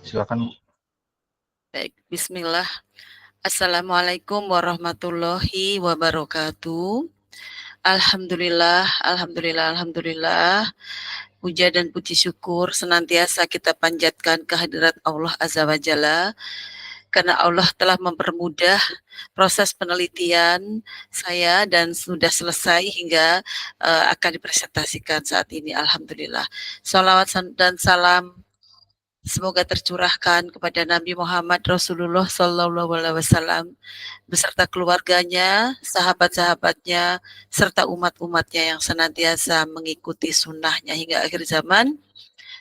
Silakan. Baik, bismillah. Assalamualaikum warahmatullahi wabarakatuh. Alhamdulillah, alhamdulillah, alhamdulillah. Puja dan puji syukur senantiasa kita panjatkan kehadirat Allah Azza wa Jalla, karena Allah telah mempermudah proses penelitian saya dan sudah selesai hingga akan dipresentasikan saat ini. Alhamdulillah. Salawat dan salam semoga tercurahkan kepada Nabi Muhammad Rasulullah Sallallahu Alaihi Wasallam beserta keluarganya, sahabat-sahabatnya, serta umat-umatnya yang senantiasa mengikuti sunnahnya hingga akhir zaman.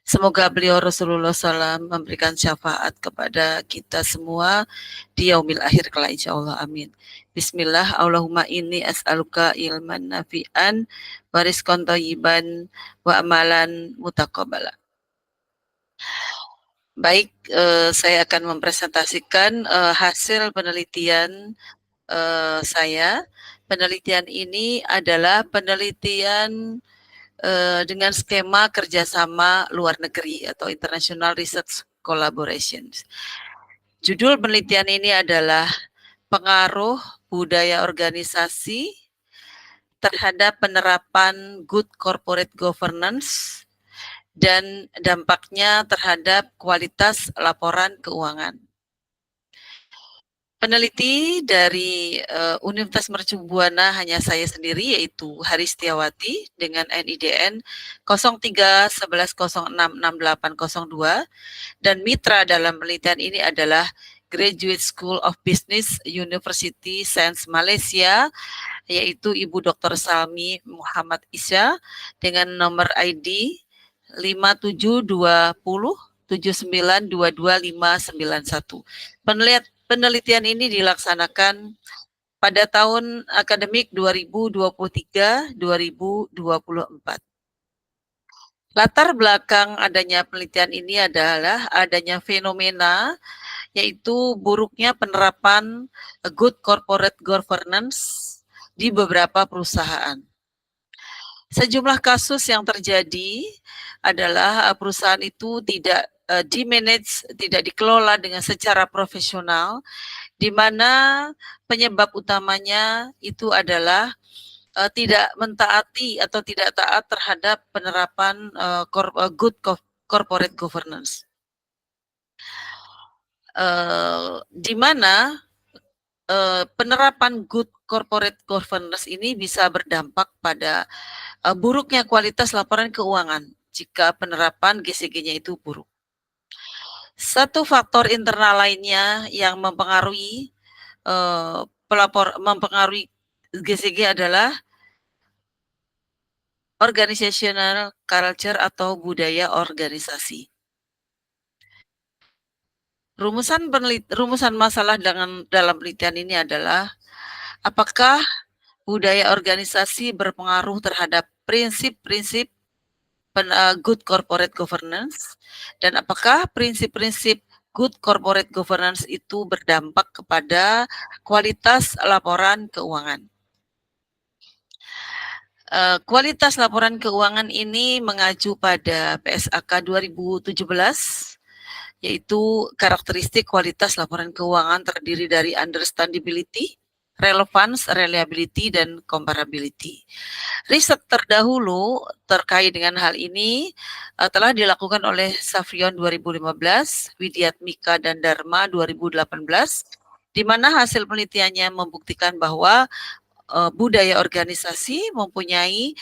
Semoga beliau Rasulullah SAW memberikan syafaat kepada kita semua di yaumil akhir kelak insyaallah, amin. Bismillah, Allahumma inni as'aluka ilman nafi'an wa rizqan thayyiban wa amalan mutaqabbala. Baik, saya akan mempresentasikan hasil penelitian saya. Penelitian ini adalah penelitian dengan skema kerjasama luar negeri atau International Research Collaborations. Judul penelitian ini adalah pengaruh budaya organisasi terhadap penerapan good corporate governance dan dampaknya terhadap kualitas laporan keuangan. Peneliti dari Universitas Mercu Buana hanya saya sendiri, yaitu Haris Setiawati dengan NIDN 0311066802, dan mitra dalam penelitian ini adalah Graduate School of Business University Sains Malaysia, yaitu Ibu Dr. Salmi Muhammad Isya dengan nomor ID 572079225591. Penelitian ini dilaksanakan pada tahun akademik 2023-2024. Latar belakang adanya penelitian ini adalah adanya fenomena yaitu buruknya penerapan good corporate governance di beberapa perusahaan. Sejumlah kasus yang terjadi adalah perusahaan itu tidak di-manage, tidak dikelola dengan secara profesional, di mana penyebab utamanya itu adalah tidak mentaati atau tidak taat terhadap penerapan good corporate governance. Di mana penerapan good corporate governance ini bisa berdampak pada buruknya kualitas laporan keuangan jika penerapan GCG-nya itu buruk. Satu faktor internal lainnya yang mempengaruhi mempengaruhi GCG adalah organizational culture atau budaya organisasi. Rumusan masalah dalam penelitian ini adalah apakah budaya organisasi berpengaruh terhadap prinsip-prinsip good corporate governance, dan apakah prinsip-prinsip good corporate governance itu berdampak kepada kualitas laporan keuangan. Kualitas laporan keuangan ini mengacu pada PSAK 2017, yaitu karakteristik kualitas laporan keuangan terdiri dari understandability, relevance, reliability, dan comparability. Riset terdahulu terkait dengan hal ini telah dilakukan oleh Safrion 2015, Widiatmika dan Dharma 2018, di mana hasil penelitiannya membuktikan bahwa budaya organisasi mempunyai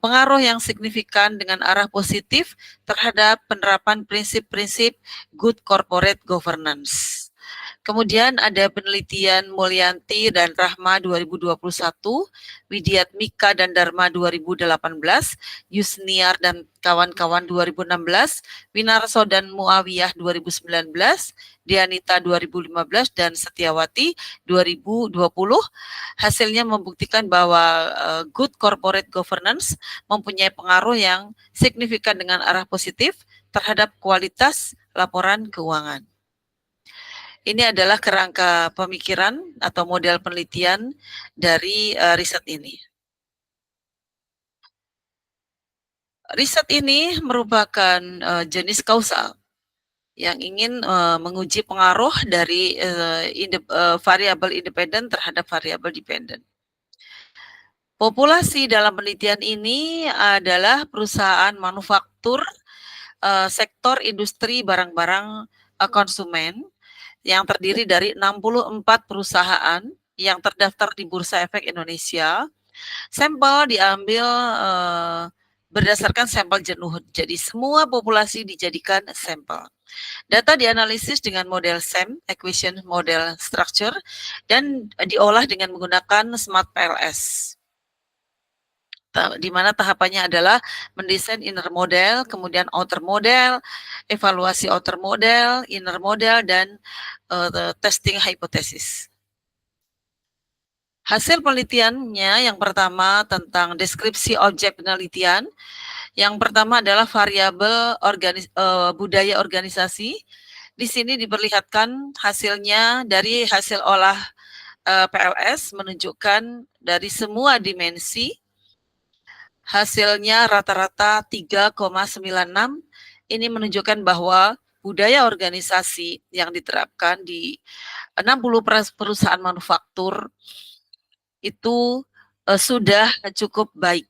pengaruh yang signifikan dengan arah positif terhadap penerapan prinsip-prinsip good corporate governance. Kemudian ada penelitian Mulyanti dan Rahma 2021, Widiatmika dan Dharma 2018, Yusniar dan kawan-kawan 2016, Winarso dan Muawiyah 2019, Dianita 2015, dan Setiawati 2020. Hasilnya membuktikan bahwa good corporate governance mempunyai pengaruh yang signifikan dengan arah positif terhadap kualitas laporan keuangan. Ini adalah kerangka pemikiran atau model penelitian dari riset ini. Riset ini merupakan jenis kausal. yang ingin menguji pengaruh dari variabel independen terhadap variabel dependen. Populasi dalam penelitian ini adalah perusahaan manufaktur, sektor industri barang-barang konsumen yang terdiri dari 64 perusahaan yang terdaftar di Bursa Efek Indonesia. Sampel diambil berdasarkan sampel jenuh. Jadi semua populasi dijadikan sampel. Data dianalisis dengan model SEM, Equation Model Structure, dan diolah dengan menggunakan Smart PLS. Di mana tahapannya adalah mendesain inner model, kemudian outer model, evaluasi outer model, inner model, dan testing hipotesis. Hasil penelitiannya yang pertama tentang deskripsi objek penelitian. Yang pertama adalah variabel budaya organisasi. Di sini diperlihatkan hasilnya dari hasil olah PLS menunjukkan dari semua dimensi hasilnya rata-rata 3,96. Ini menunjukkan bahwa budaya organisasi yang diterapkan di 60 perusahaan manufaktur itu sudah cukup baik.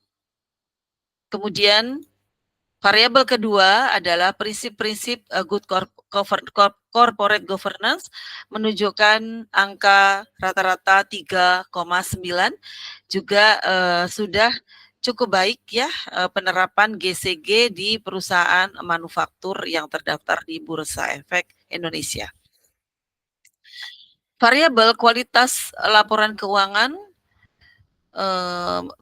Kemudian variabel kedua adalah prinsip-prinsip good corporate governance menunjukkan angka rata-rata 3,9, juga sudah cukup baik ya penerapan GCG di perusahaan manufaktur yang terdaftar di Bursa Efek Indonesia. Variabel kualitas laporan keuangan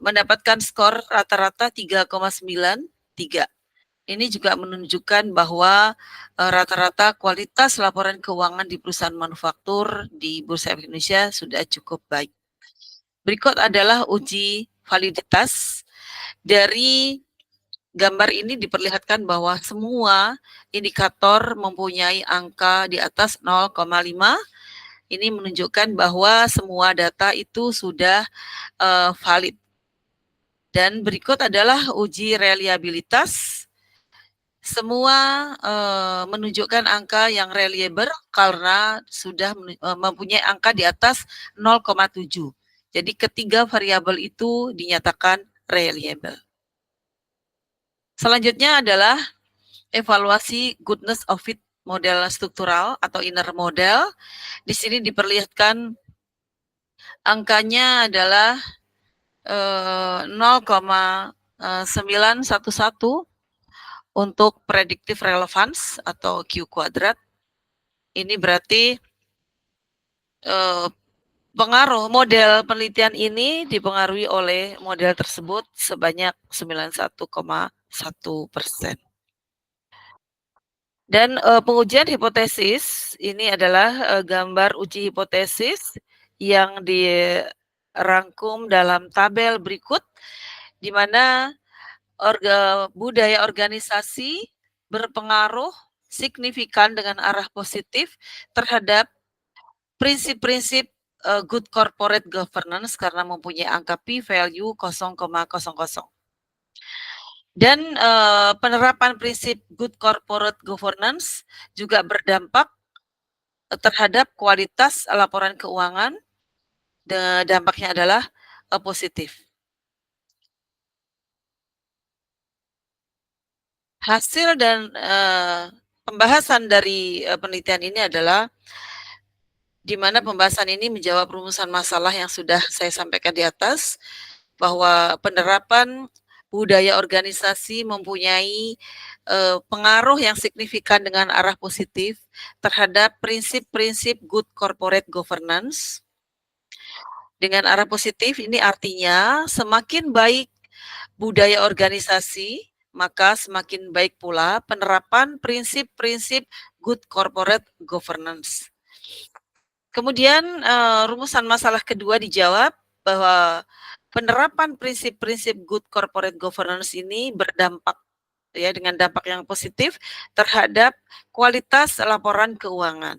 mendapatkan skor rata-rata 3,93. Ini juga menunjukkan bahwa rata-rata kualitas laporan keuangan di perusahaan manufaktur di Bursa Efek Indonesia sudah cukup baik. Berikut adalah uji validitas. Dari gambar ini diperlihatkan bahwa semua indikator mempunyai angka di atas 0,5. Ini menunjukkan bahwa semua data itu sudah valid. Dan berikut adalah uji reliabilitas. Semua menunjukkan angka yang reliable karena sudah mempunyai angka di atas 0,7. Jadi ketiga variabel itu dinyatakan reliable. Selanjutnya adalah evaluasi goodness of fit model struktural atau inner model. Di sini diperlihatkan angkanya adalah 0,911 untuk predictive relevance atau Q kuadrat. Ini berarti pengaruh model penelitian ini dipengaruhi oleh model tersebut sebanyak 91,1%. Dan pengujian hipotesis ini adalah gambar uji hipotesis yang dirangkum dalam tabel berikut, di mana budaya organisasi berpengaruh signifikan dengan arah positif terhadap prinsip-prinsip good corporate governance karena mempunyai angka p-value 0,00. Dan penerapan prinsip good corporate governance juga berdampak terhadap kualitas laporan keuangan. Dampaknya adalah positif. Hasil dan pembahasan dari penelitian ini adalah di mana pembahasan ini menjawab rumusan masalah yang sudah saya sampaikan di atas, bahwa penerapan budaya organisasi mempunyai pengaruh yang signifikan dengan arah positif terhadap prinsip-prinsip good corporate governance. Dengan arah positif ini artinya semakin baik budaya organisasi, maka semakin baik pula penerapan prinsip-prinsip good corporate governance. Kemudian rumusan masalah kedua dijawab bahwa penerapan prinsip-prinsip good corporate governance ini berdampak ya dengan dampak yang positif terhadap kualitas laporan keuangan.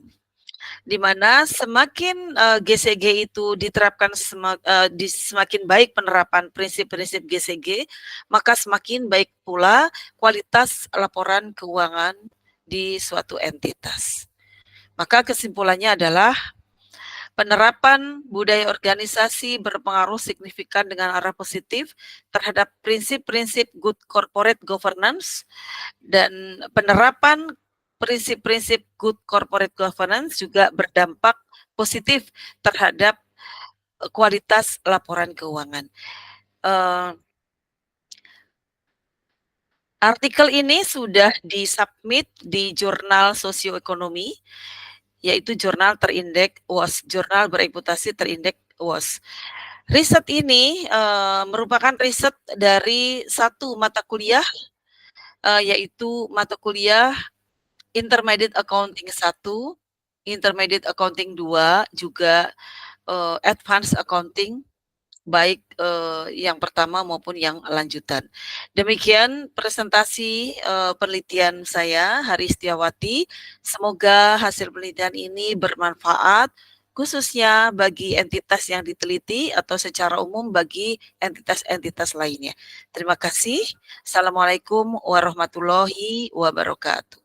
Di mana semakin GCG itu diterapkan semakin baik penerapan prinsip-prinsip GCG, maka semakin baik pula kualitas laporan keuangan di suatu entitas. Maka kesimpulannya adalah penerapan budaya organisasi berpengaruh signifikan dengan arah positif terhadap prinsip-prinsip good corporate governance, dan penerapan prinsip-prinsip good corporate governance juga berdampak positif terhadap kualitas laporan keuangan. Artikel ini sudah disubmit di jurnal sosioekonomi, yaitu jurnal terindeks WOS, jurnal bereputasi terindeks WOS. Riset ini merupakan riset dari satu mata kuliah, yaitu mata kuliah Intermediate Accounting 1, Intermediate Accounting 2, juga Advanced Accounting, baik yang pertama maupun yang lanjutan. Demikian presentasi penelitian saya, Hari Setiawati. Semoga hasil penelitian ini bermanfaat, khususnya bagi entitas yang diteliti atau secara umum bagi entitas-entitas lainnya. Terima kasih. Assalamualaikum warahmatullahi wabarakatuh.